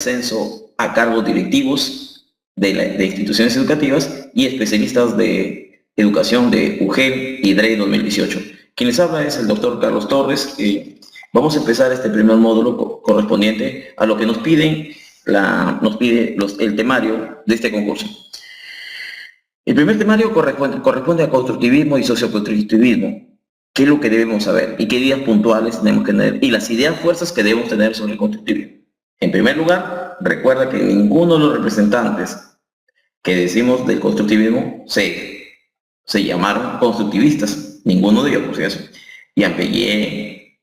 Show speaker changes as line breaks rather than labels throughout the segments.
ascenso a cargos directivos de instituciones educativas y especialistas de educación de UGEL y DREI 2018. Quien les habla es el doctor Carlos Torres. Vamos a empezar este primer módulo correspondiente a lo que nos pide el temario de este concurso. El primer temario corresponde a constructivismo y socioconstructivismo. ¿Qué es lo que debemos saber? ¿Y qué ideas puntuales tenemos que tener? Y las ideas fuerzas que debemos tener sobre el constructivismo. En primer lugar, recuerda que ninguno de los representantes que decimos del constructivismo se llamaron constructivistas. Ninguno de ellos, por si acaso. Jean Piaget,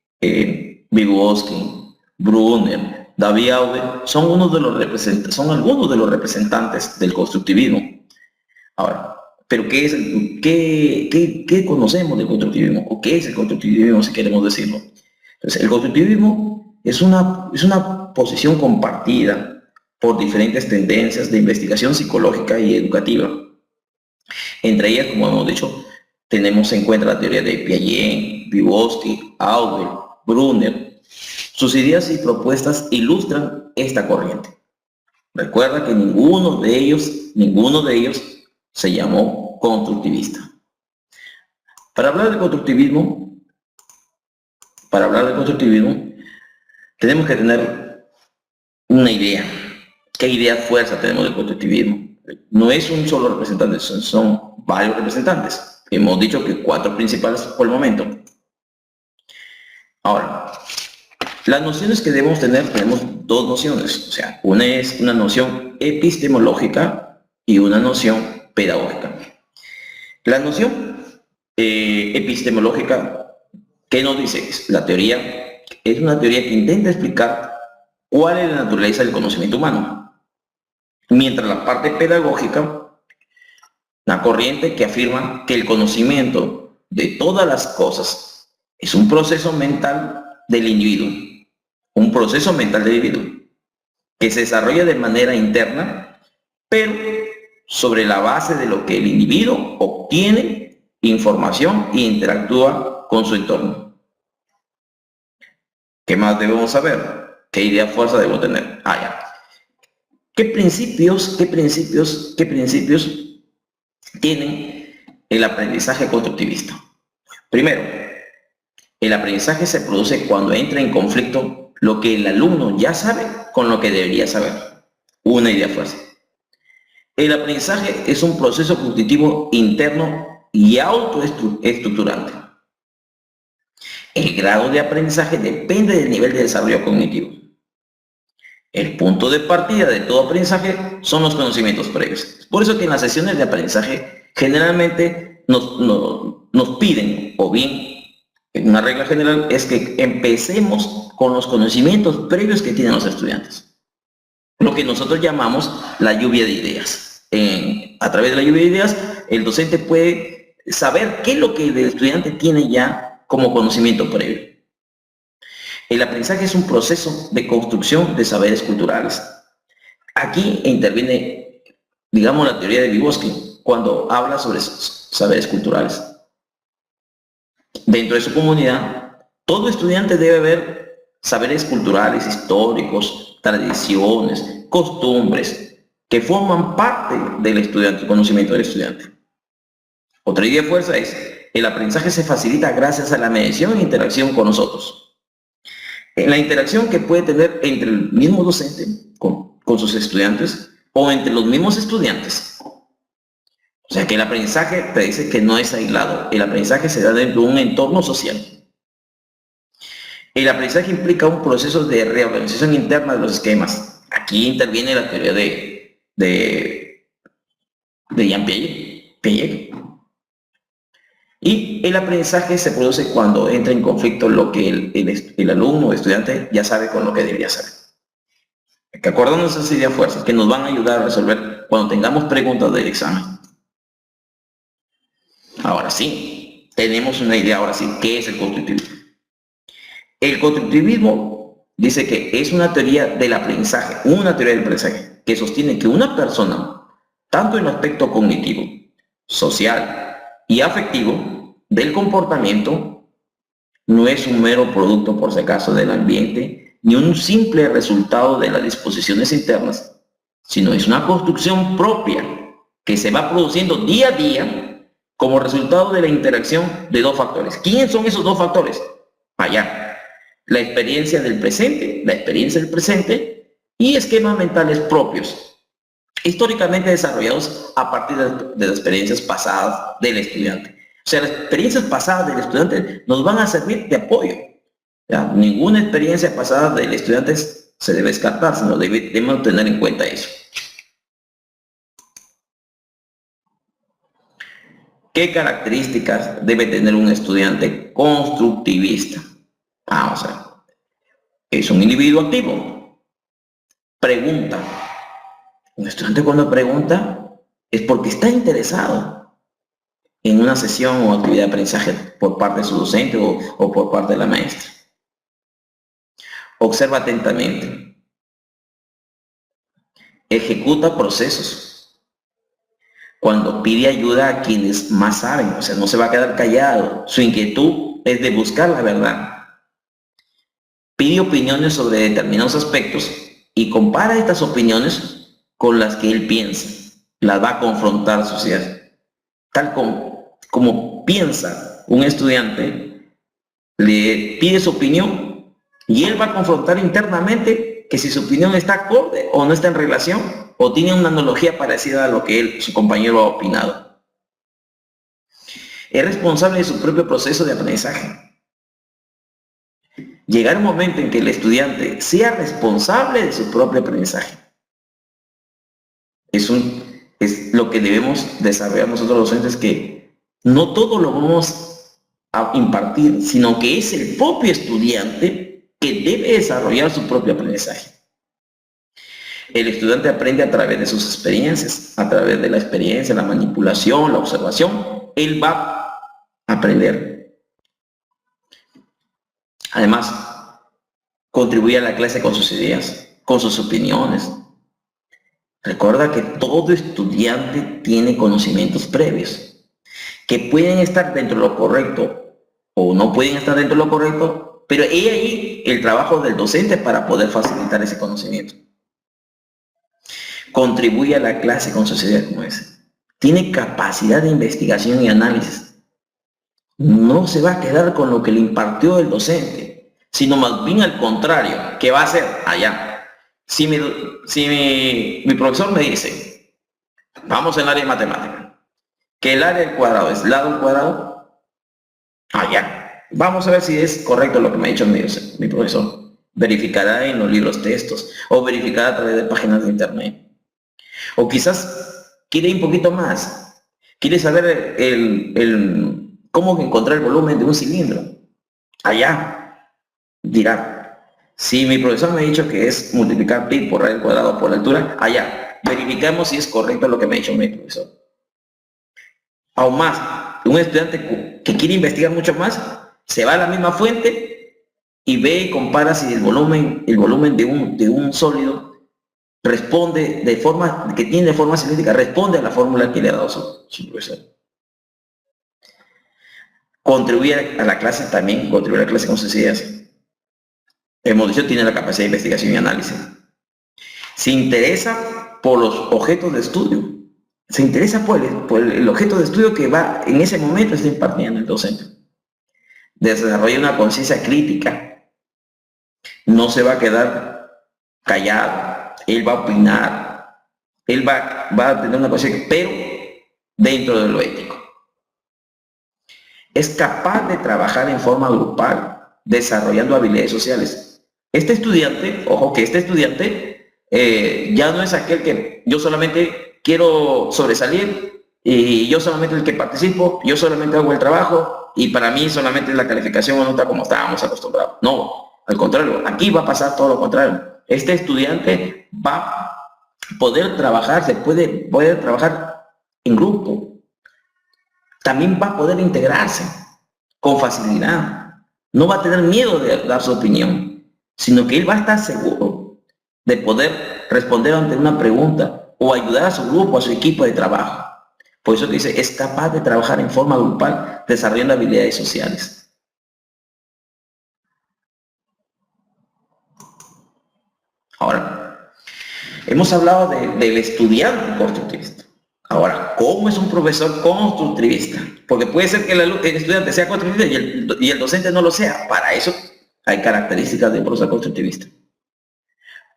Vygotsky, Brunner, David Aude, son algunos de los representantes del constructivismo. Ahora, ¿pero qué conocemos del constructivismo? ¿O qué es el constructivismo, si queremos decirlo? Entonces, el constructivismo es una posición compartida por diferentes tendencias de investigación psicológica y educativa. Entre ellas, como hemos dicho, tenemos en cuenta la teoría de Piaget, Vygotsky, Aude, Brunner. Sus ideas y propuestas ilustran esta corriente. Recuerda que ninguno de ellos se llamó constructivista. Para hablar de constructivismo, tenemos que tener una idea. ¿Qué idea fuerza tenemos del constructivismo? No es un solo representante, son varios representantes. Hemos dicho que 4 principales por el momento. Ahora, las nociones que debemos tener, tenemos 2 nociones. O sea, una es una noción epistemológica y una noción pedagógica. La noción epistemológica, ¿qué nos dice? La teoría es una teoría que intenta explicar cuál es la naturaleza del conocimiento humano. Mientras la parte pedagógica, la corriente que afirma que el conocimiento de todas las cosas es un proceso mental del individuo. Un proceso mental del individuo que se desarrolla de manera interna, pero sobre la base de lo que el individuo obtiene información e interactúa con su entorno. ¿Qué más debemos saber? ¿Qué idea fuerza debemos tener? ¿Qué principios tienen el aprendizaje constructivista? Primero, el aprendizaje se produce cuando entra en conflicto lo que el alumno ya sabe con lo que debería saber. Una idea fuerza. El aprendizaje es un proceso cognitivo interno y autoestructurante. El grado de aprendizaje depende del nivel de desarrollo cognitivo. El punto de partida de todo aprendizaje son los conocimientos previos. Por eso que en las sesiones de aprendizaje generalmente nos piden, o bien una regla general, es que empecemos con los conocimientos previos que tienen los estudiantes. Lo que nosotros llamamos la lluvia de ideas. A través de la lluvia de ideas, el docente puede saber qué es lo que el estudiante tiene ya como conocimiento previo. El aprendizaje es un proceso de construcción de saberes culturales. Aquí interviene, digamos, la teoría de Vygotsky cuando habla sobre saberes culturales. Dentro de su comunidad, todo estudiante debe ver saberes culturales, históricos, tradiciones, costumbres, que forman parte del estudiante, el conocimiento del estudiante. Otra idea fuerza es, el aprendizaje se facilita gracias a la mediación e interacción con nosotros. En la interacción que puede tener entre el mismo docente con sus estudiantes o entre los mismos estudiantes. O sea que el aprendizaje te dice que no es aislado. El aprendizaje se da dentro de un entorno social. El aprendizaje implica un proceso de reorganización interna de los esquemas. Aquí interviene la teoría de Jean Piaget. Y el aprendizaje se produce cuando entra en conflicto lo que el alumno o estudiante ya sabe con lo que debería saber. Hay que acordarnos de esas ideas fuerzas que nos van a ayudar a resolver cuando tengamos preguntas del examen. Ahora sí, tenemos una idea, ¿qué es el constructivismo? El constructivismo dice que es una teoría del aprendizaje, que sostiene que una persona, tanto en el aspecto cognitivo, social y afectivo, del comportamiento, no es un mero producto, por si acaso, del ambiente ni un simple resultado de las disposiciones internas, sino es una construcción propia que se va produciendo día a día como resultado de la interacción de dos factores. ¿Quiénes son esos dos factores? Allá, la experiencia del presente y esquemas mentales propios, históricamente desarrollados a partir de las experiencias pasadas del estudiante. O sea, las experiencias pasadas del estudiante nos van a servir de apoyo. ¿Ya? Ninguna experiencia pasada del estudiante se debe descartar, sino debemos tener en cuenta eso. ¿Qué características debe tener un estudiante constructivista? Vamos a ver. Es un individuo activo. Pregunta. Un estudiante cuando pregunta es porque está interesado en una sesión o actividad de aprendizaje por parte de su docente o por parte de la maestra. Observa atentamente. Ejecuta procesos. Cuando pide ayuda a quienes más saben, o sea, no se va a quedar callado. Su inquietud es de buscar la verdad. Pide opiniones sobre determinados aspectos y compara estas opiniones con las que él piensa. Las va a confrontar a su sociedad. Tal como piensa un estudiante, le pide su opinión y él va a confrontar internamente que si su opinión está acorde o no está en relación o tiene una analogía parecida a lo que su compañero ha opinado. Es responsable de su propio proceso de aprendizaje. Llegar un momento en que el estudiante sea responsable de su propio aprendizaje. Es lo que debemos desarrollar nosotros los docentes, que no todo lo vamos a impartir, sino que es el propio estudiante que debe desarrollar su propio aprendizaje. El estudiante aprende a través de sus experiencias, a través de la experiencia, la manipulación, la observación. Él va a aprender. Además, contribuye a la clase con sus ideas, con sus opiniones. Recuerda que todo estudiante tiene conocimientos previos, que pueden estar dentro de lo correcto o no pueden estar dentro de lo correcto, pero he ahí el trabajo del docente para poder facilitar ese conocimiento. Contribuye a la clase con sus ideas como ese. Tiene capacidad de investigación y análisis. No se va a quedar con lo que le impartió el docente, sino más bien al contrario. ¿Qué va a hacer? Allá. Si mi profesor me dice, vamos en el área de matemática, que el área del cuadrado es lado al cuadrado, allá. Vamos a ver si es correcto lo que me ha dicho mi profesor. Verificará en los libros textos o verificará a través de páginas de internet. O quizás quiere ir un poquito más. Quiere saber cómo encontrar el volumen de un cilindro. Allá dirá, si mi profesor me ha dicho que es multiplicar pi por radio al cuadrado por la altura, allá. Verificamos si es correcto lo que me ha dicho mi profesor. Aún más, un estudiante que quiere investigar mucho más, se va a la misma fuente y ve y compara si el volumen de un sólido responde de forma cilíndrica, responde a la fórmula que le ha dado su profesor. Contribuye a la clase también, contribuye a la clase con sus ideas. Hemos dicho, tiene la capacidad de investigación y análisis. Se interesa por los objetos de estudio. Se interesa por el objeto de estudio que va en ese momento está impartiendo el docente. Desarrolla una conciencia crítica. No se va a quedar callado. Él va a opinar, él va a tener una conciencia, pero dentro de lo ético. Es capaz de trabajar en forma grupal, desarrollando habilidades sociales. Este estudiante, ojo que este estudiante ya no es aquel que yo solamente quiero sobresalir y yo solamente el que participo, yo solamente hago el trabajo y para mí solamente es la calificación o nota como estábamos acostumbrados. No, al contrario, aquí va a pasar todo lo contrario. Este estudiante va a poder trabajar, puede trabajar en grupo. También va a poder integrarse con facilidad. No va a tener miedo de dar su opinión, sino que él va a estar seguro de poder responder ante una pregunta o ayudar a su grupo, a su equipo de trabajo. Por eso que dice, es capaz de trabajar en forma grupal, desarrollando habilidades sociales. Ahora, hemos hablado del estudiante constructivista. Ahora, ¿cómo es un profesor constructivista? Porque puede ser que el estudiante sea constructivista y el docente no lo sea. Para eso hay características de un profesor constructivista.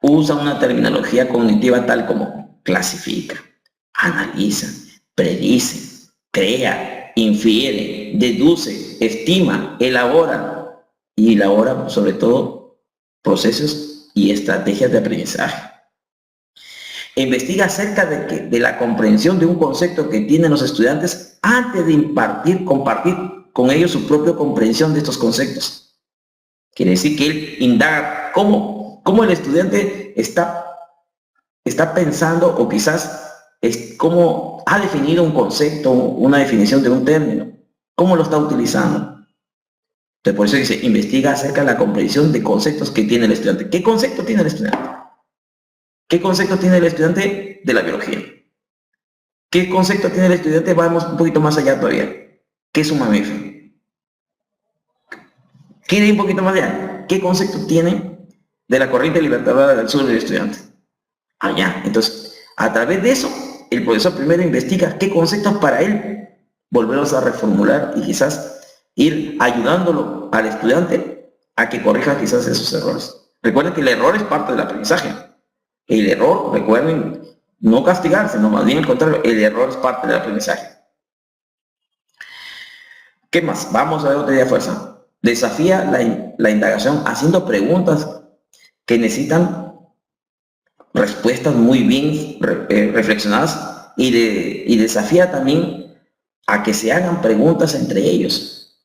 Usa una terminología cognitiva tal como clasifica, analiza, predice, crea, infiere, deduce, estima, elabora y elabora sobre todo procesos y estrategias de aprendizaje. Investiga acerca de la comprensión de un concepto que tienen los estudiantes antes de compartir con ellos su propia comprensión de estos conceptos. Quiere decir que él indaga cómo el estudiante está pensando o quizás cómo ha definido un concepto, una definición de un término, cómo lo está utilizando. Entonces, por eso dice, investiga acerca de la comprensión de conceptos que tiene el estudiante. ¿Qué concepto tiene el estudiante? ¿Qué concepto tiene el estudiante de la biología? ¿Qué concepto tiene el estudiante? Vamos un poquito más allá todavía. ¿Qué es un mamífero? ¿Quiere ir un poquito más allá? ¿Qué concepto tiene de la corriente libertadora del sur del estudiante? Allá. Entonces, a través de eso, el profesor primero investiga qué conceptos para él volverlos a reformular y quizás ir ayudándolo al estudiante a que corrija quizás esos errores. Recuerden que el error es parte del aprendizaje. El error, recuerden, no castigarse, no, más bien al contrario, el error es parte del aprendizaje. ¿Qué más? Vamos a ver otra idea fuerza. Desafía la indagación haciendo preguntas que necesitan respuestas muy bien reflexionadas y desafía también a que se hagan preguntas entre ellos.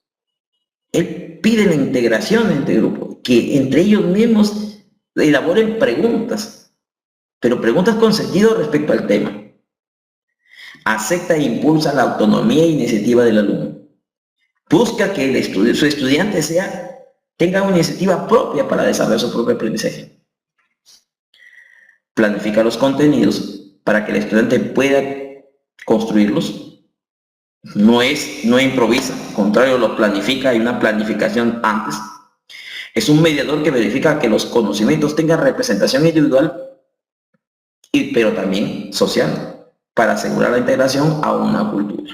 Él pide la integración entre grupos, que entre ellos mismos elaboren preguntas, pero preguntas con sentido respecto al tema. Acepta e impulsa la autonomía e iniciativa del alumno. Busca que su estudiante tenga una iniciativa propia para desarrollar su propio aprendizaje. Planifica los contenidos para que el estudiante pueda construirlos. No improvisa, al contrario, lo planifica, hay una planificación antes. Es un mediador que verifica que los conocimientos tengan representación individual, pero también social, para asegurar la integración a una cultura.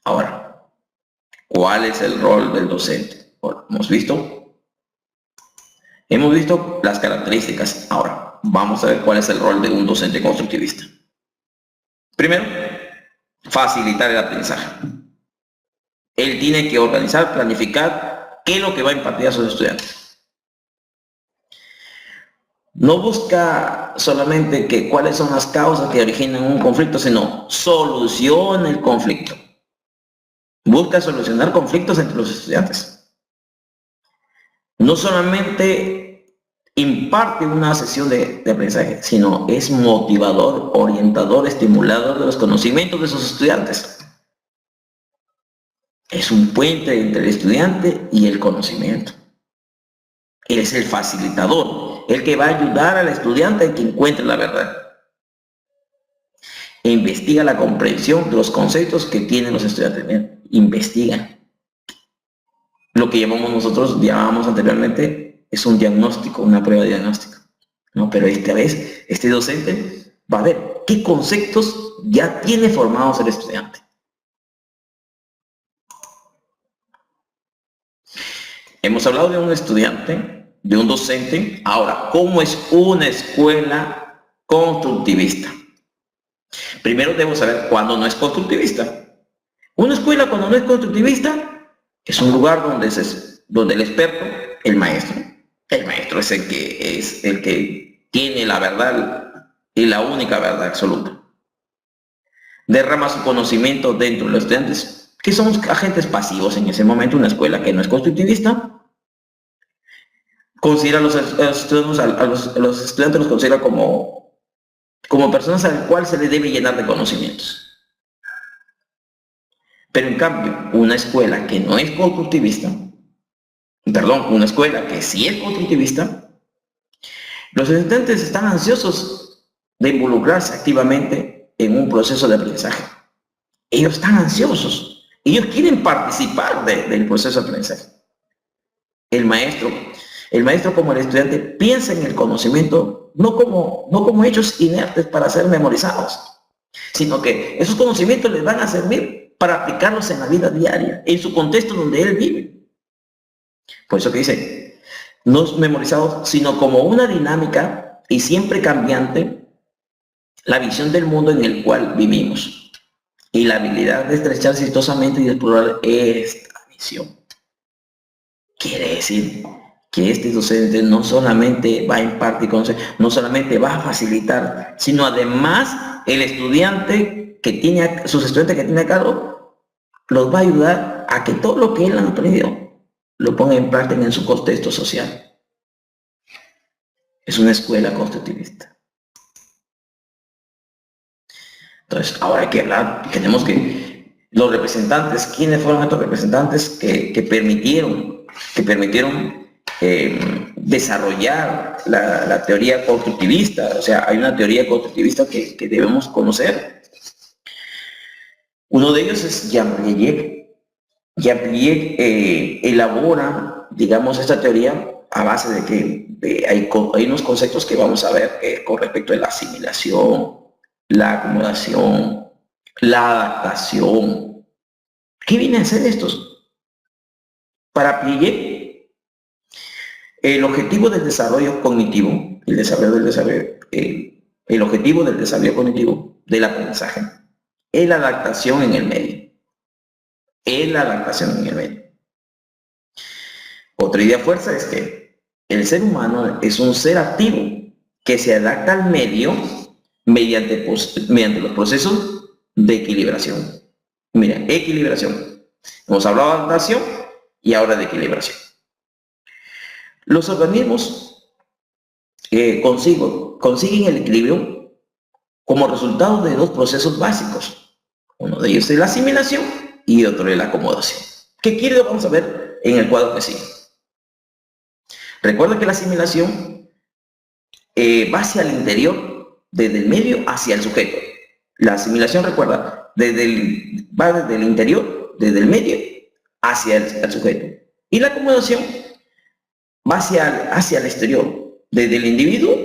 Ahora, ¿cuál es el rol del docente? Bueno, hemos visto las características. Ahora, vamos a ver cuál es el rol de un docente constructivista. Primero, facilitar el aprendizaje. Él tiene que organizar, planificar qué es lo que va a impartir a sus estudiantes. No busca solamente cuáles son las causas que originan un conflicto, sino soluciona el conflicto. Busca solucionar conflictos entre los estudiantes. No solamente imparte una sesión de aprendizaje, sino es motivador, orientador, estimulador de los conocimientos de sus estudiantes. Es un puente entre el estudiante y el conocimiento. Él es el facilitador, el que va a ayudar al estudiante a que encuentre la verdad. E investiga la comprensión de los conceptos que tienen los estudiantes. Investiga. Lo que llamábamos anteriormente, es un diagnóstico, una prueba de diagnóstico. ¿No? Pero esta vez, este docente va a ver qué conceptos ya tiene formados el estudiante. Hemos hablado de un estudiante, de un docente. Ahora, ¿cómo es una escuela constructivista? Primero debemos saber cuándo no es constructivista. Una escuela cuando no es constructivista es un lugar donde el experto, el maestro es el que tiene la verdad y la única verdad absoluta. Derrama su conocimiento dentro de los estudiantes, que son agentes pasivos en ese momento. Una escuela que no es constructivista considera a los estudiantes los considera como personas a las cuales se les debe llenar de conocimientos. Pero en cambio, una escuela que no es constructivista, una escuela que sí es constructivista, los estudiantes están ansiosos de involucrarse activamente en un proceso de aprendizaje. Ellos están ansiosos, ellos quieren participar del proceso de aprendizaje. El maestro El maestro como el estudiante piensa en el conocimiento no como hechos inertes para ser memorizados, sino que esos conocimientos les van a servir para aplicarlos en la vida diaria, en su contexto donde él vive. Por eso que dice, no memorizados, sino como una dinámica y siempre cambiante, la visión del mundo en el cual vivimos y la habilidad de estrechar exitosamente y explorar esta visión. Quiere decir que este docente no solamente va a impartir conocimiento, no solamente va a facilitar, sino además el estudiante que tiene, sus estudiantes que tiene a cargo, los va a ayudar a que todo lo que él ha aprendido lo ponga en práctica en su contexto social. Es una escuela constructivista. Entonces, ahora hay que hablar, tenemos que los representantes, ¿quiénes fueron estos representantes que permitieron desarrollar la teoría constructivista? O sea, hay una teoría constructivista que debemos conocer. Uno de ellos es Jean Piaget. Jean Piaget elabora, digamos, esta teoría a base de que hay unos conceptos que vamos a ver con respecto a la asimilación, la acomodación, la adaptación. ¿Qué vienen a ser estos? Para Piaget, el objetivo del desarrollo cognitivo, el objetivo del desarrollo cognitivo del aprendizaje es la adaptación en el medio. Otra idea fuerza es que el ser humano es un ser activo que se adapta al medio mediante los procesos de equilibración. Mira, equilibración. Hemos hablado de adaptación y ahora de equilibración. Los organismos consiguen el equilibrio como resultado de dos procesos básicos. Uno de ellos es la asimilación y otro es la acomodación. ¿Qué quiere? Vamos a ver en el cuadro que sigue. Recuerda que la asimilación va hacia el interior, desde el medio hacia el sujeto. La asimilación, recuerda, va desde el interior, desde el medio hacia el sujeto. Y la acomodación va hacia el exterior, desde el individuo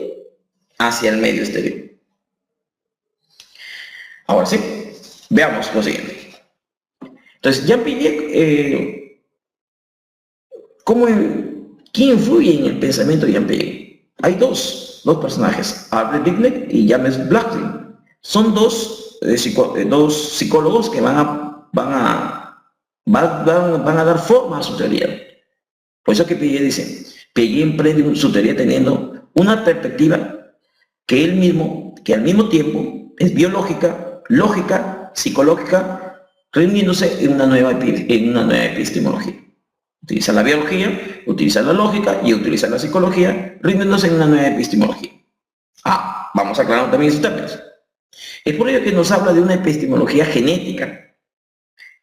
hacia el medio exterior. Ahora sí, veamos lo siguiente. Entonces, Jean Piaget, ¿quién influye en el pensamiento de Jean Piaget? Hay dos personajes, Albert Dicklet y James Blackley. Son dos psicólogos que van a dar forma a su teoría. Por eso que Piaget dice, Piaget emprende su teoría teniendo una perspectiva que al mismo tiempo es biológica, lógica, psicológica, reuniéndose en una nueva epistemología. Utiliza la biología, utiliza la lógica y utiliza la psicología, reuniéndose en una nueva epistemología. Vamos aclarando también esos términos. Es por ello que nos habla de una epistemología genética.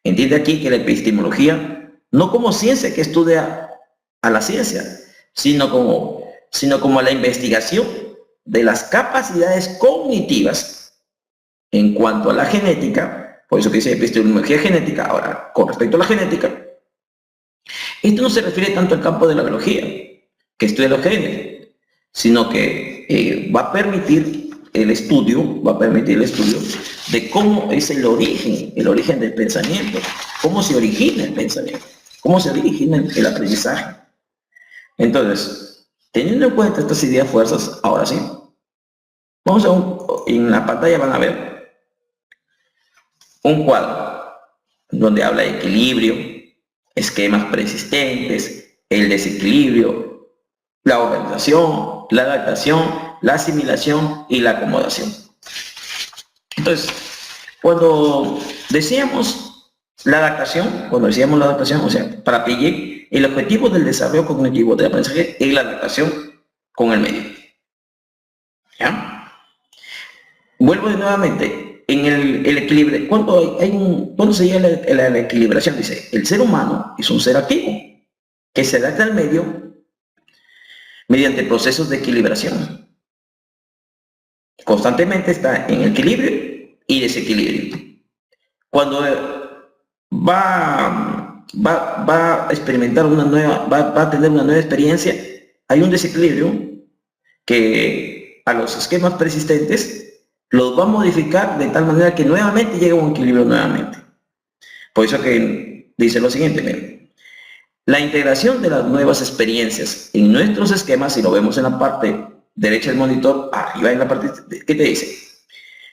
Entiende aquí que la epistemología, no como ciencia que estudia a la ciencia, sino como la investigación de las capacidades cognitivas en cuanto a la genética. Por eso que dice epistemología genética. Ahora, con respecto a la genética, esto no se refiere tanto al campo de la biología, que estudia los genes, sino que va a permitir el estudio de cómo es el origen del pensamiento, cómo se origina el pensamiento, cómo se origina el aprendizaje. Entonces, teniendo en cuenta estas ideas fuerzas, ahora sí, vamos en la pantalla van a ver un cuadro donde habla de equilibrio, esquemas persistentes, el desequilibrio, la organización, la adaptación, la asimilación y la acomodación. Entonces, cuando decíamos la adaptación, o sea, para Piaget, el objetivo del desarrollo cognitivo del aprendizaje es la adaptación con el medio. ¿Ya? Vuelvo nuevamente, en el equilibrio, ¿cuándo se llega a la equilibración? Dice, el ser humano es un ser activo, que se adapta al medio mediante procesos de equilibración. Constantemente está en equilibrio y desequilibrio. Cuando va a experimentar va a tener una nueva experiencia, hay un desequilibrio que a los esquemas persistentes los va a modificar de tal manera que nuevamente llega a un equilibrio nuevamente. Por eso que dice lo siguiente, miren. La integración de las nuevas experiencias en nuestros esquemas, si lo vemos en la parte derecha del monitor, arriba en la parte, ¿qué te dice?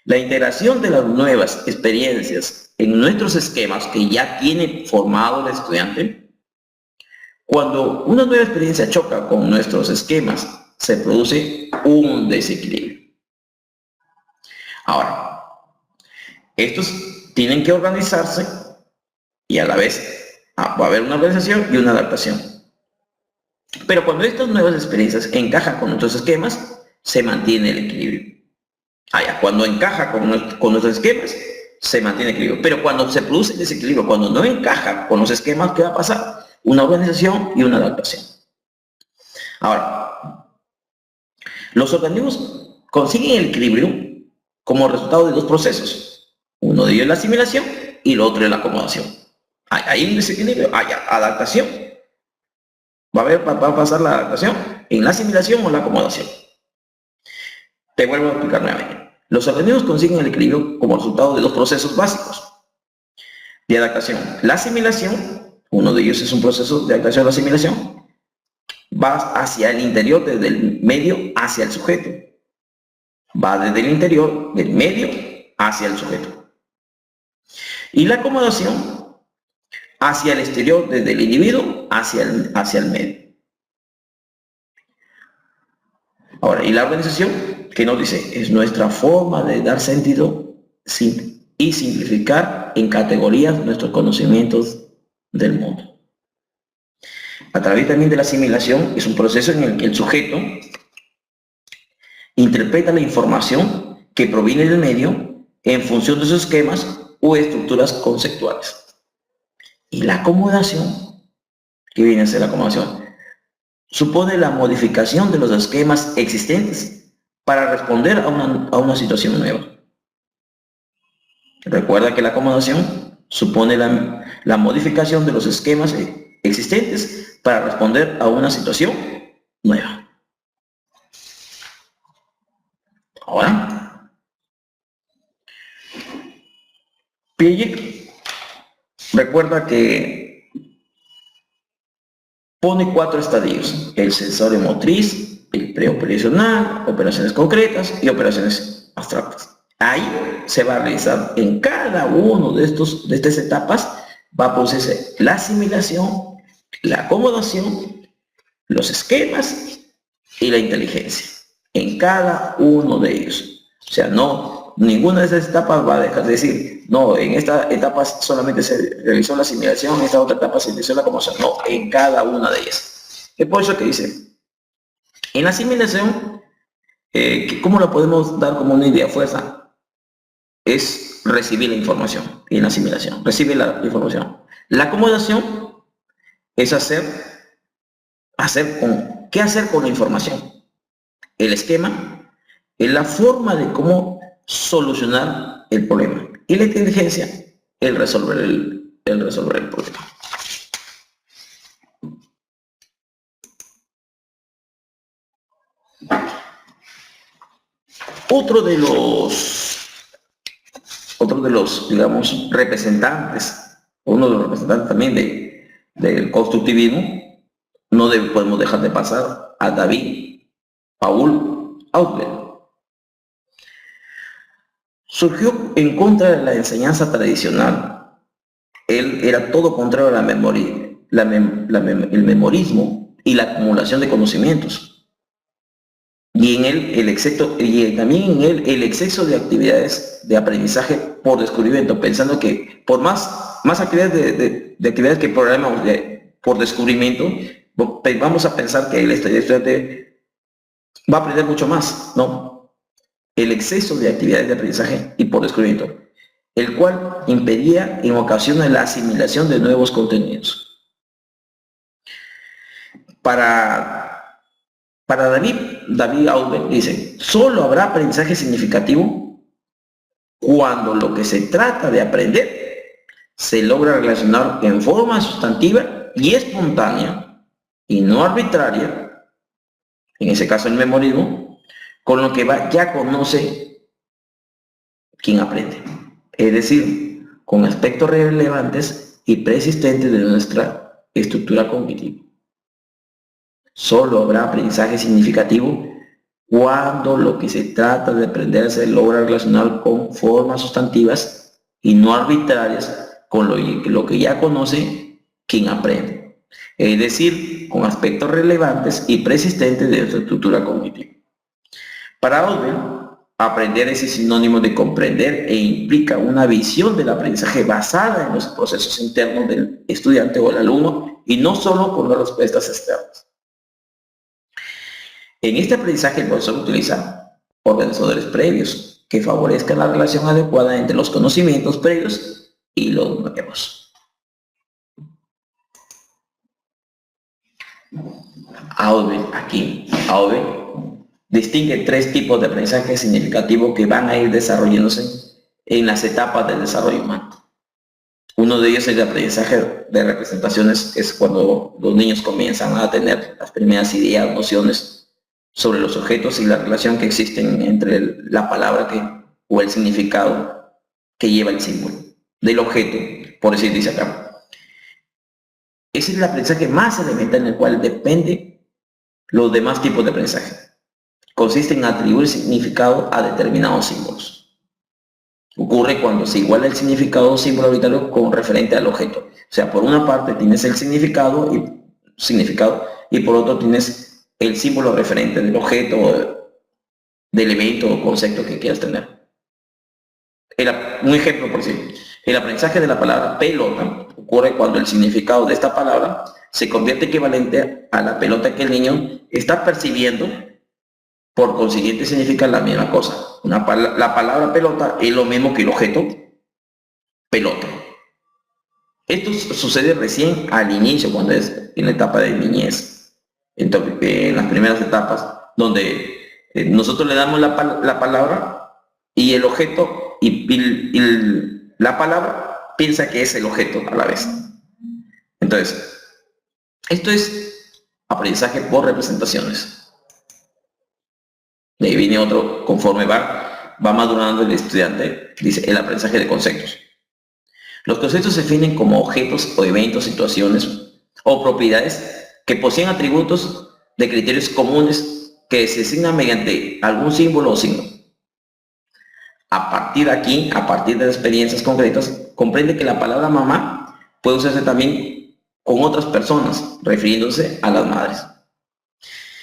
La integración de las nuevas experiencias en nuestros esquemas que ya tiene formado el estudiante, cuando una nueva experiencia choca con nuestros esquemas, se produce un desequilibrio. Ahora, estos tienen que organizarse y a la vez va a haber una organización y una adaptación. Pero cuando estas nuevas experiencias encajan con nuestros esquemas, se mantiene el equilibrio. Cuando encaja con nuestros esquemas, se mantiene el equilibrio. Pero cuando se produce el desequilibrio, cuando no encaja con los esquemas, ¿qué va a pasar? Una organización y una adaptación. Ahora, los organismos consiguen el equilibrio como resultado de dos procesos. Uno de ellos es la asimilación y el otro es la acomodación. Hay un desequilibrio, hay adaptación. Va a pasar la adaptación en la asimilación o la acomodación. Te vuelvo a explicar nuevamente. Los organismos consiguen el equilibrio como resultado de dos procesos básicos de adaptación. La asimilación, uno de ellos es un proceso de adaptación a la asimilación, va hacia el interior, desde el medio hacia el sujeto. Va desde el interior, del medio, hacia el sujeto. Y la acomodación, hacia el exterior, desde el individuo hacia el medio. Ahora, y la organización, que nos dice, es nuestra forma de dar sentido y simplificar en categorías nuestros conocimientos del mundo. A través también de la asimilación, es un proceso en el que el sujeto interpreta la información que proviene del medio en función de sus esquemas o estructuras conceptuales. Y la acomodación, ¿qué viene a ser la acomodación? Supone la modificación de los esquemas existentes para responder a una situación nueva. Recuerda que la acomodación supone la modificación de los esquemas existentes para responder a una situación nueva. Ahora, Piaget recuerda que pone 4 estadios: el sensorio motriz, el preoperacional, operaciones concretas y operaciones abstractas. Ahí se va a realizar en cada uno de estas etapas, va a producirse la asimilación, la acomodación, los esquemas y la inteligencia. En cada uno de ellos. O sea, ninguna de esas etapas va a dejar de decir, no, en esta etapa solamente se realizó la asimilación, en esta otra etapa se realizó la acomodación. No, en cada una de ellas. Es por eso que dice, en la asimilación, ¿cómo la podemos dar como una idea fuerza? Es recibir la información en la asimilación, recibe la información. La acomodación es ¿qué hacer con la información? El esquema es la forma de cómo solucionar el problema. Y la inteligencia, el resolver el problema. Otro de los, digamos, representantes, uno de los representantes también del constructivismo, no podemos dejar de pasar a David Paul Auber. Surgió en contra de la enseñanza tradicional. Él era todo contrario a la memoria, el memorismo y la acumulación de conocimientos. Y en él también en él el exceso de actividades de aprendizaje por descubrimiento, pensando que por más actividades de actividades que programamos por descubrimiento, vamos a pensar que el estudiante va a aprender mucho más. No, el exceso de actividades de aprendizaje y por descubrimiento, el cual impedía en ocasiones la asimilación de nuevos contenidos. Para David Auber dice, solo habrá aprendizaje significativo cuando lo que se trata de aprender se logra relacionar en forma sustantiva y espontánea y no arbitraria en ese caso el memorismo, con lo que ya conoce quien aprende. Es decir, con aspectos relevantes y persistentes de nuestra estructura cognitiva. Solo habrá aprendizaje significativo cuando lo que se trata de aprender se logra relacionar con formas sustantivas y no arbitrarias con lo que ya conoce quien aprende. Es decir, con aspectos relevantes y persistentes de nuestra estructura cognitiva. Para Ausubel, aprender es sinónimo de comprender e implica una visión del aprendizaje basada en los procesos internos del estudiante o el alumno y no solo con las respuestas externas. En este aprendizaje el profesor utiliza organizadores previos que favorezcan la relación adecuada entre los conocimientos previos y los nuevos. Ausubel distingue tres tipos de aprendizaje significativo que van a ir desarrollándose en las etapas del desarrollo humano. Uno de ellos es el aprendizaje de representaciones, que es cuando los niños comienzan a tener las primeras ideas, nociones sobre los objetos y la relación que existen entre la palabra o el significado que lleva el símbolo del objeto, por decir, dice acá. Ese es el aprendizaje más elemental en el cual depende los demás tipos de aprendizaje. Consiste en atribuir significado a determinados símbolos. Ocurre cuando se iguala el significado símbolo arbitrario con referente al objeto. O sea, por una parte tienes el significado y por otro tienes el símbolo referente del objeto, del elemento o concepto que quieras tener. Un ejemplo, por decir, el aprendizaje de la palabra pelota ocurre cuando el significado de esta palabra se convierte equivalente a la pelota que el niño está percibiendo, por consiguiente significa la misma cosa. La palabra pelota es lo mismo que el objeto pelota. Esto sucede recién al inicio, cuando es en la etapa de niñez. Entonces, en las primeras etapas, donde nosotros le damos la palabra y el objeto y la palabra piensa que es el objeto a la vez. Entonces, esto es aprendizaje por representaciones. De ahí viene otro, conforme va madurando el estudiante, dice el aprendizaje de conceptos. Los conceptos se definen como objetos o eventos, situaciones o propiedades que poseen atributos de criterios comunes que se asignan mediante algún símbolo o signo. A partir de experiencias concretas, comprende que la palabra mamá puede usarse también con otras personas, refiriéndose a las madres.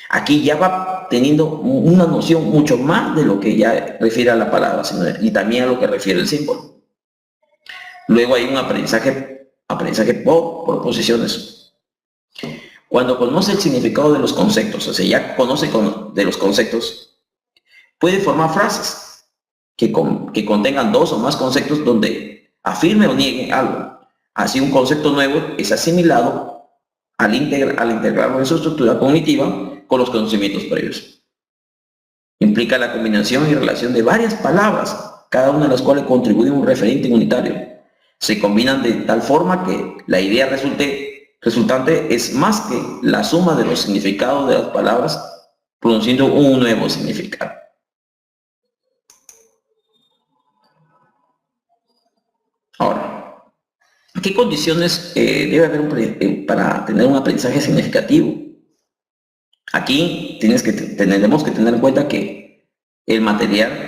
Aquí ya va teniendo una noción mucho más de lo que ya refiere a la palabra, y también a lo que refiere el símbolo. Luego hay un aprendizaje por proposiciones. Cuando conoce el significado de los conceptos, o sea, ya conoce de los conceptos, puede formar frases que contengan dos o más conceptos donde afirme o niegue algo. Así, un concepto nuevo es asimilado al integrarlo en su estructura cognitiva con los conocimientos previos. Implica la combinación y relación de varias palabras, cada una de las cuales contribuye a un referente unitario. Se combinan de tal forma que la idea resultante es más que la suma de los significados de las palabras, produciendo un nuevo significado. Ahora, ¿qué condiciones debe haber para tener un aprendizaje significativo? Aquí tenemos que tener en cuenta que el material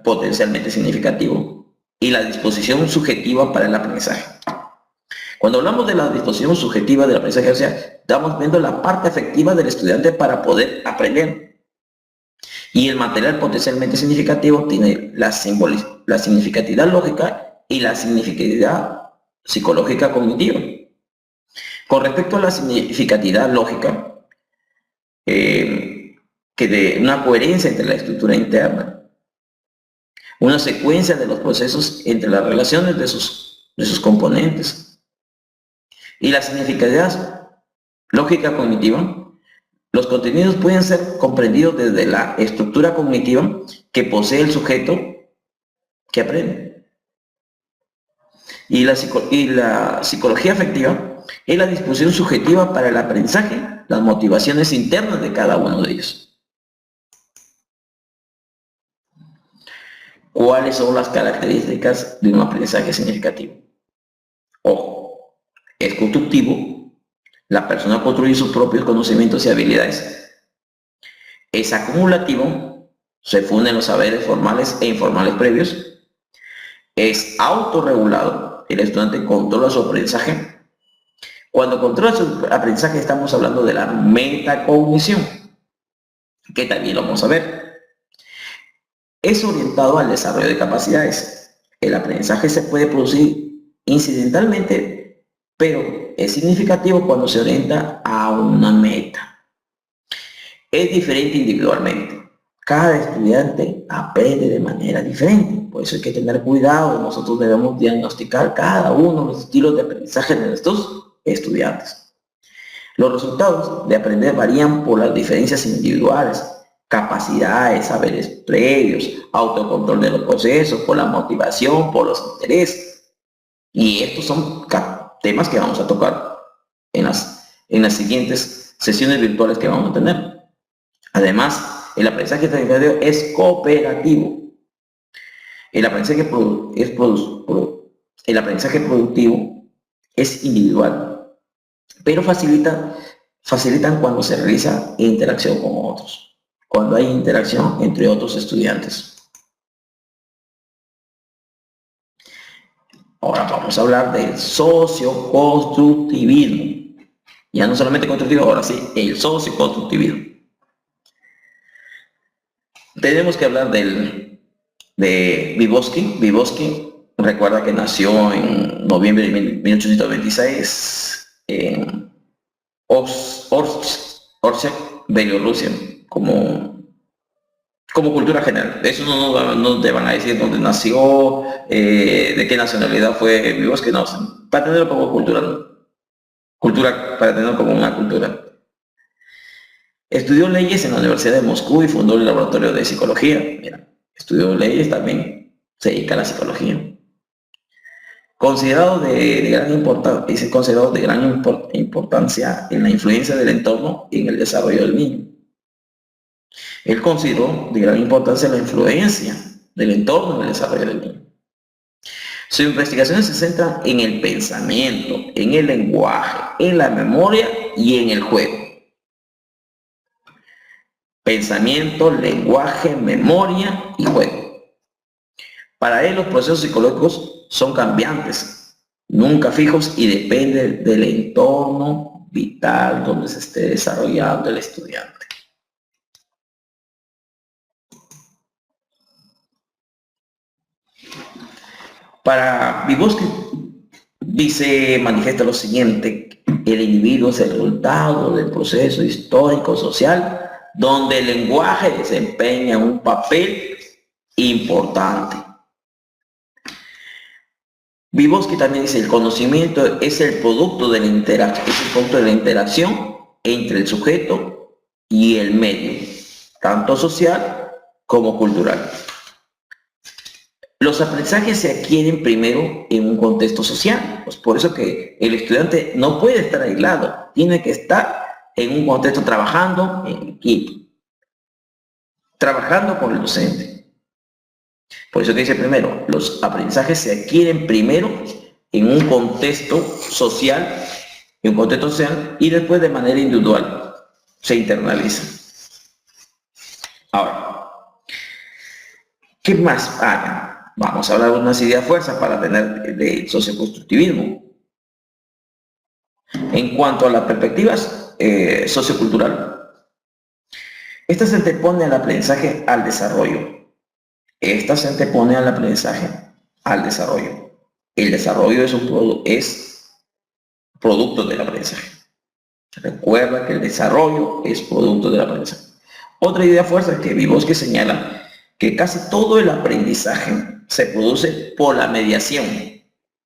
potencialmente significativo y la disposición subjetiva para el aprendizaje. Cuando hablamos de la disposición subjetiva del aprendizaje, o sea, estamos viendo la parte efectiva del estudiante para poder aprender. Y el material potencialmente significativo tiene la significatividad lógica y la significatividad psicológica cognitiva. Con respecto a la significatividad lógica, que de una coherencia entre la estructura interna, una secuencia de los procesos entre las relaciones de sus componentes, y la significatividad lógica cognitiva, los contenidos pueden ser comprendidos desde la estructura cognitiva que posee el sujeto que aprende. Y la psicología afectiva es la disposición subjetiva para el aprendizaje las motivaciones internas de cada uno de ellos. ¿Cuáles son las características de un aprendizaje significativo? Ojo, es constructivo, la persona construye sus propios conocimientos y habilidades. Es acumulativo, se funden los saberes formales e informales previos. Es autorregulado, el estudiante controla su aprendizaje. Cuando controla su aprendizaje estamos hablando de la metacognición, que también lo vamos a ver. Es orientado al desarrollo de capacidades. El aprendizaje se puede producir incidentalmente, pero es significativo cuando se orienta a una meta. Es diferente individualmente. Cada estudiante aprende de manera diferente. Por eso hay que tener cuidado. Nosotros debemos diagnosticar cada uno de los estilos de aprendizaje de nuestros estudiantes. Los resultados de aprender varían por las diferencias individuales, capacidades, saberes previos, autocontrol de los procesos, por la motivación, por los intereses. Y estos son temas que vamos a tocar en las siguientes sesiones virtuales que vamos a tener. Además, el aprendizaje es cooperativo. El aprendizaje productivo es individual, pero facilitan cuando se realiza interacción con otros, cuando hay interacción entre otros estudiantes. Ahora vamos a hablar del socioconstructivismo. Ya no solamente constructivo, ahora sí, el socioconstructivismo. Tenemos que hablar de Vygotsky. Vygotsky, recuerda que nació en noviembre de 1826 en Orsk, Bielorrusia, como cultura general. Eso no te van a decir dónde nació, de qué nacionalidad fue Vygotsky, no, para tenerlo como para tenerlo como una cultura. Estudió leyes en la Universidad de Moscú y fundó el laboratorio de psicología. Mira, estudió leyes, también se dedica a la psicología. Considerado de gran importancia en la influencia del entorno y en el desarrollo del niño. Él consideró de gran importancia la influencia del entorno en el desarrollo del niño. Sus investigaciones se centran en el pensamiento, en el lenguaje, en la memoria y en el juego. Pensamiento, lenguaje, memoria y juego. Para él los procesos psicológicos son cambiantes, nunca fijos y dependen del entorno vital donde se esté desarrollando el estudiante. Para Vygotsky manifiesta lo siguiente: el individuo es el resultado del proceso histórico social donde el lenguaje desempeña un papel importante. Vygotsky también dice: el conocimiento es el producto de la interacción entre el sujeto y el medio, tanto social como cultural. Los aprendizajes se adquieren primero en un contexto social, pues por eso que el estudiante no puede estar aislado, tiene que estar en un contexto trabajando en equipo, trabajando con el docente. Por eso que dice primero, los aprendizajes se adquieren primero en un contexto social, y después de manera individual se internaliza. Ahora, ¿qué más hagan? Vamos a hablar de unas ideas fuerzas para tener de socioconstructivismo. En cuanto a las perspectivas sociocultural, esta se antepone al aprendizaje al desarrollo. El desarrollo es producto del aprendizaje. Recuerda que el desarrollo es producto del aprendizaje. Otra idea fuerza es que Vygotsky señala que casi todo el aprendizaje se produce por la mediación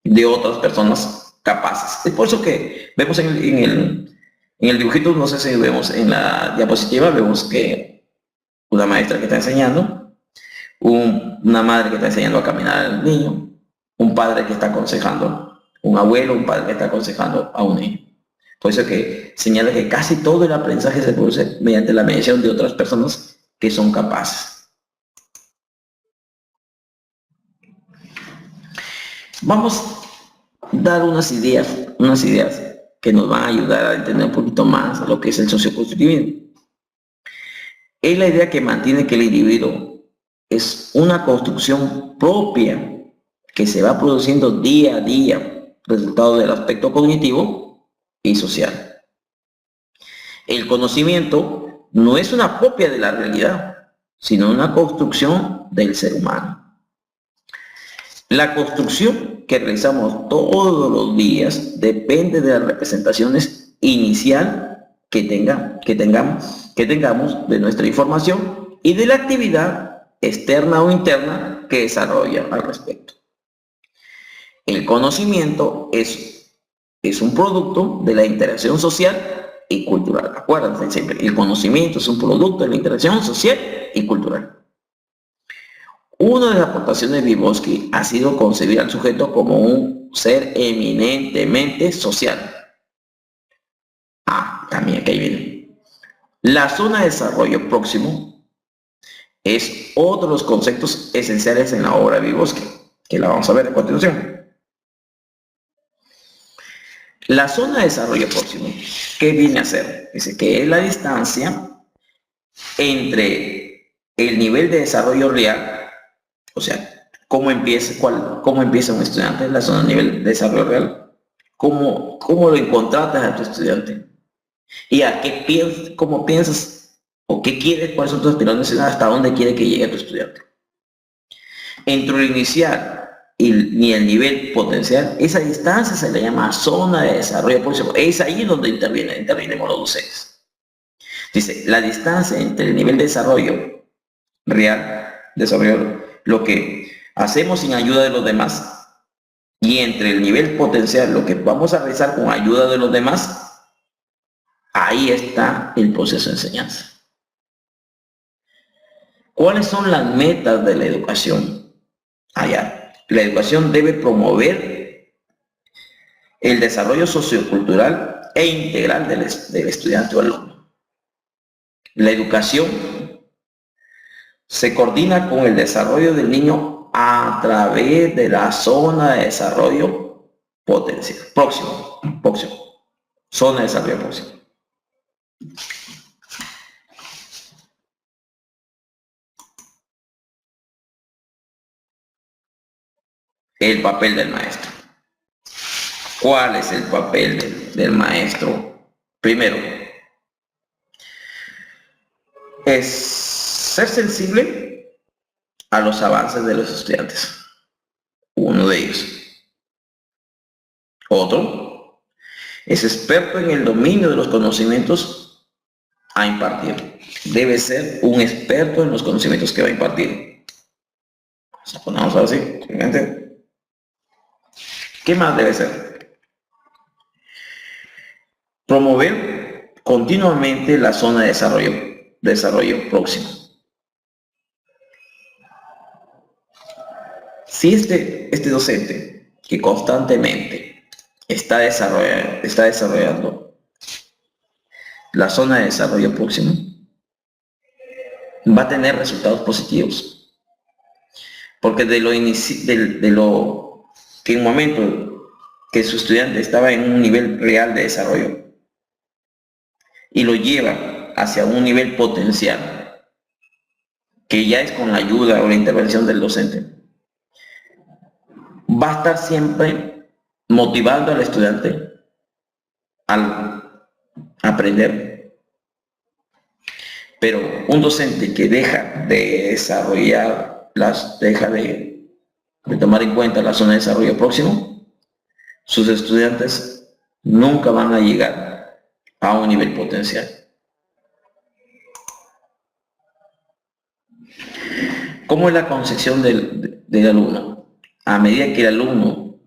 de otras personas capaces. Es por eso que vemos en el dibujito, no sé si vemos en la diapositiva, vemos que una maestra que está enseñando, una madre que está enseñando a caminar al niño, un padre que está aconsejando, un abuelo, un padre que está aconsejando a un niño. Por eso que señala que casi todo el aprendizaje se produce mediante la mediación de otras personas que son capaces. Vamos a dar unas ideas que nos van a ayudar a entender un poquito más lo que es el socioconstructivismo. Es la idea que mantiene que el individuo es una construcción propia que se va produciendo día a día, resultado del aspecto cognitivo y social. El conocimiento no es una copia de la realidad, sino una construcción del ser humano. La construcción que realizamos todos los días depende de las representaciones inicial que tengamos de nuestra información y de la actividad externa o interna que desarrolla al respecto. El conocimiento es un producto de la interacción social y cultural. Acuérdense siempre, el conocimiento es un producto de la interacción social y cultural. Una de las aportaciones de Vygotsky ha sido concebir al sujeto como un ser eminentemente social. También aquí viene. La zona de desarrollo próximo es otro de los conceptos esenciales en la obra de Vygotsky, que la vamos a ver a continuación. La zona de desarrollo próximo, ¿qué viene a ser? Dice que es la distancia entre el nivel de desarrollo real, o sea, cómo empieza un estudiante en la zona de nivel de desarrollo real, cómo lo encontraste a tu estudiante y a qué piensas, cómo piensas o qué quieres, cuáles son tus aspiraciones, hasta dónde quiere que llegue tu estudiante. Entre lo inicial y el nivel potencial, esa distancia se le llama zona de desarrollo próximo. Es ahí donde intervenimos los docentes. Dice, la distancia entre el nivel de desarrollo real, lo que hacemos sin ayuda de los demás, y entre el nivel potencial, lo que vamos a realizar con ayuda de los demás, ahí está el proceso de enseñanza. ¿Cuáles son las metas de la educación? Allá. La educación debe promover el desarrollo sociocultural e integral del estudiante o alumno. La educación se coordina con el desarrollo del niño a través de la zona de desarrollo potencial. Próximo. Zona de desarrollo próximo. El papel del maestro. ¿Cuál es el papel del maestro? Primero, es ser sensible a los avances de los estudiantes. Uno de ellos. Otro, es experto en el dominio de los conocimientos a impartir. Debe ser un experto en los conocimientos que va a impartir. Vamos a ver así, simplemente. ¿Qué más debe ser? Promover continuamente la zona de desarrollo próximo. Si este docente que constantemente está desarrollando la zona de desarrollo próximo, va a tener resultados positivos. Porque de lo que en un momento que su estudiante estaba en un nivel real de desarrollo y lo lleva hacia un nivel potencial, que ya es con la ayuda o la intervención del docente, va a estar siempre motivando al estudiante al aprender. Pero un docente que deja de desarrollar, deja de tomar en cuenta la zona de desarrollo próximo, sus estudiantes nunca van a llegar a un nivel potencial. ¿Cómo es la concepción del alumno? A medida que el alumno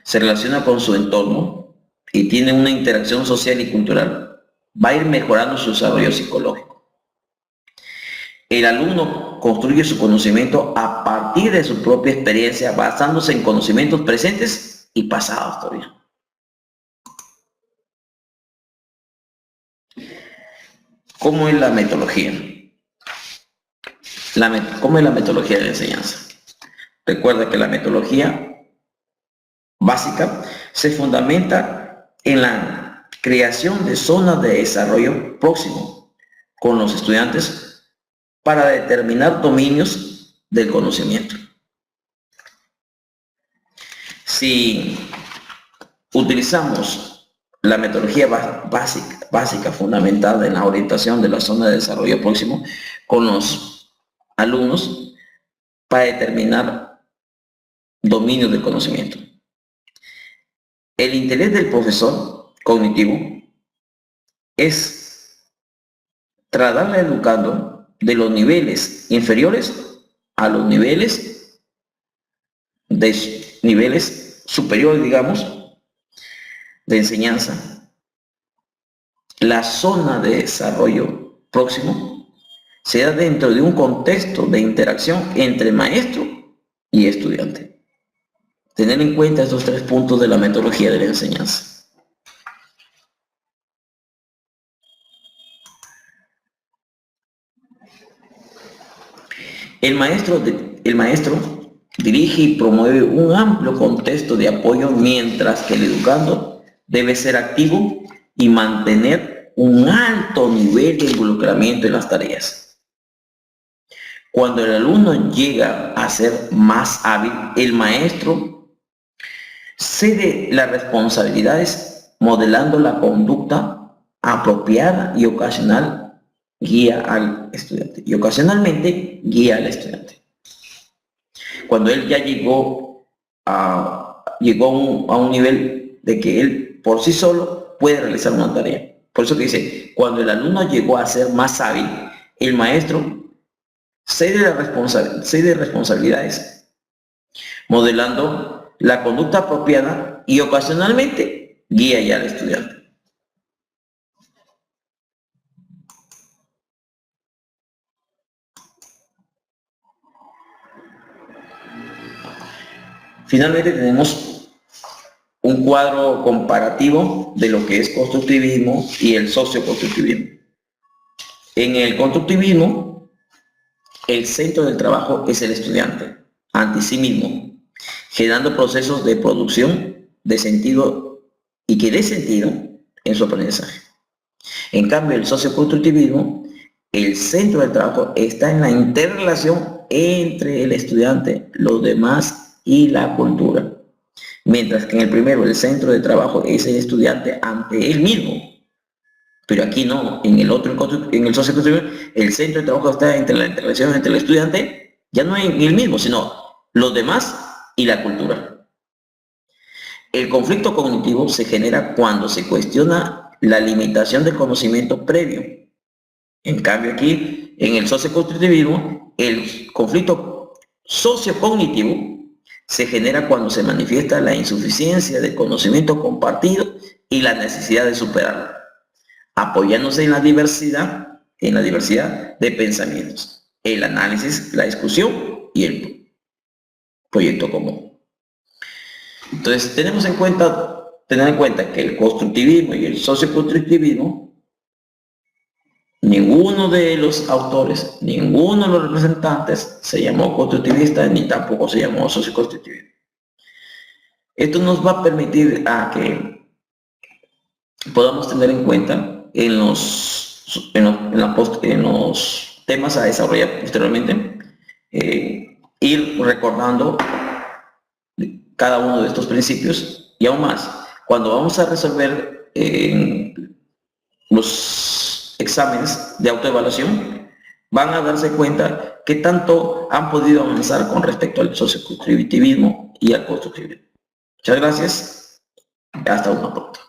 se relaciona con su entorno y tiene una interacción social y cultural, va a ir mejorando su desarrollo psicológico. El alumno construye su conocimiento a partir de su propia experiencia, basándose en conocimientos presentes y pasados todavía. ¿Cómo es la metodología? ¿Cómo es la metodología de la enseñanza? Recuerda que la metodología básica se fundamenta en la creación de zonas de desarrollo próximo con los estudiantes para determinar dominios del conocimiento. Si utilizamos la metodología básica fundamentada en la orientación de la zona de desarrollo próximo con los alumnos para determinar dominios del conocimiento. El interés del profesor cognitivo es trasladar al educando de los niveles inferiores a los niveles superiores, digamos, de enseñanza. La zona de desarrollo próximo se da dentro de un contexto de interacción entre maestro y estudiante. Tener en cuenta estos 3 puntos de la metodología de la enseñanza. El maestro dirige y promueve un amplio contexto de apoyo, mientras que el educando debe ser activo y mantener un alto nivel de involucramiento en las tareas. Cuando el alumno llega a ser más hábil, el maestro cede las responsabilidades modelando la conducta apropiada y ocasionalmente guía al estudiante. Cuando él ya llegó a un nivel de que él por sí solo puede realizar una tarea. Por eso que dice, cuando el alumno llegó a ser más hábil, el maestro cede responsabilidades modelando la conducta apropiada y ocasionalmente guía ya al estudiante. Finalmente tenemos un cuadro comparativo de lo que es constructivismo y el socioconstructivismo. En el constructivismo, el centro del trabajo es el estudiante, ante sí mismo, generando procesos de producción de sentido y que dé sentido en su aprendizaje. En cambio, el socioconstructivismo, el centro del trabajo está en la interrelación entre el estudiante, los demás y la cultura. Mientras que en el primero, el centro de trabajo es el estudiante ante él mismo. Pero aquí no, en el otro, en el socioconstructivismo, el centro de trabajo está entre la interrelación entre el estudiante, ya no en él mismo, sino los demás y la cultura. El conflicto cognitivo se genera cuando se cuestiona la limitación del conocimiento previo. En cambio aquí, en el socioconstructivismo, el conflicto sociocognitivo se genera cuando se manifiesta la insuficiencia del conocimiento compartido y la necesidad de superarlo, apoyándose en la diversidad de pensamientos, el análisis, la discusión y el proyecto común. Entonces, tener en cuenta que el constructivismo y el socioconstructivismo, ninguno de los autores, ninguno de los representantes se llamó constructivista ni tampoco se llamó socioconstructivista. Esto nos va a permitir a que podamos tener en cuenta en los temas a desarrollar posteriormente, ir recordando cada uno de estos principios y aún más, cuando vamos a resolver los exámenes de autoevaluación, van a darse cuenta que tanto han podido avanzar con respecto al socioconstructivismo y al constructivismo. Muchas gracias. Hasta una pronto.